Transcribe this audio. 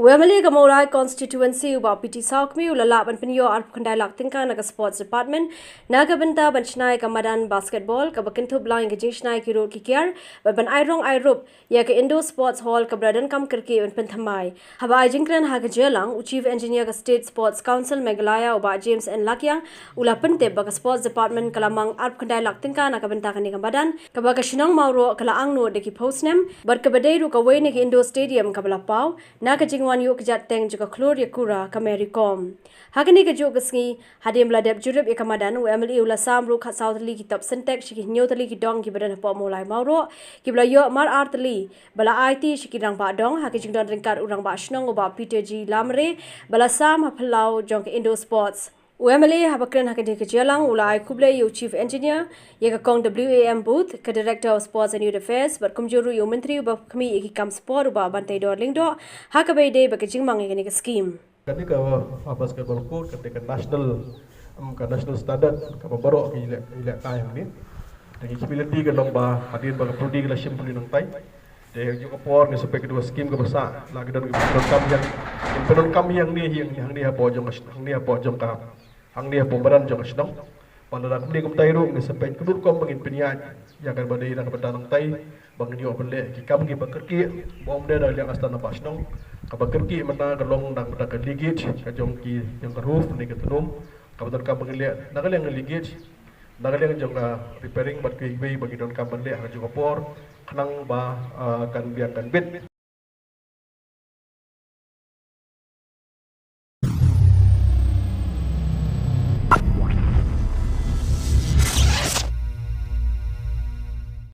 Wemali ka Mawlai konstitwensi Bah PT Sawkmie ulala ban Pynioh kandai tyngka naga sports department naga Bynta ban Shna ka Madan basketball ka kynthup line ka jingshna kiar ban airong ya ka indoor sports hall ka donkam kyrkieh ban pynthymmai haba jingshna ha ka jelang chief engineer ka state sports council Mawlai uba James and Lakyang ula pente ba ka sports department kalamang kandai tyngka naga Bynta ka ni ka Madan ka ba ka Shna Mawroh kala angno de ki postnem bar ka badairu ka wayne ki indoor stadium ka balapau naga wan yuk jat teng juga klor ya kura kamerikom hagani ke jog sngi hadim ladep jurep ya kamadan UMLE ula samru khat southly ki top syntax ki nyotali ki dong ki badan po Mawlai Mawroh ki bla yo mar artli bala IT ki rang ba dong hagi jingdon ringkar urang ba shnong ba PTG lamre bala sam haplau jong ke indoor sports UMLE habakren hakade ke jelang ulai kuble yu chief engineer ye ka kong WAM booth ka director of sports and youth affairs bar kumjuru yu menteri ba kami ki kam sport ba bantai do lingdo hakabe de ba ke jingmang ye ka scheme kani ka basketball court ketika national standard ka Mawroh ki ile tay ni dengan kibilati ka long ba hadir ba prodi ka simply nang tay de juga por ni sampai kedua scheme ka basa lagi dan donkam yang ni apa jong ka hang ni apa badan jong Shna pada ni kum tay ru ni sampai kedut kom bangin Pynioh ya kan badai dan badan tay bangin yo bele ki kam ki kyrkieh bom de yang astana ba Shna ka kyrkieh mana galong dang bata ka ligit ka jong ki yang roof ni ka tunum ka badan ka bangile nagal yang ligit nagal yang jong repairing bat ki bagi donkam bele ha juga por kanang ba kan biarkan bit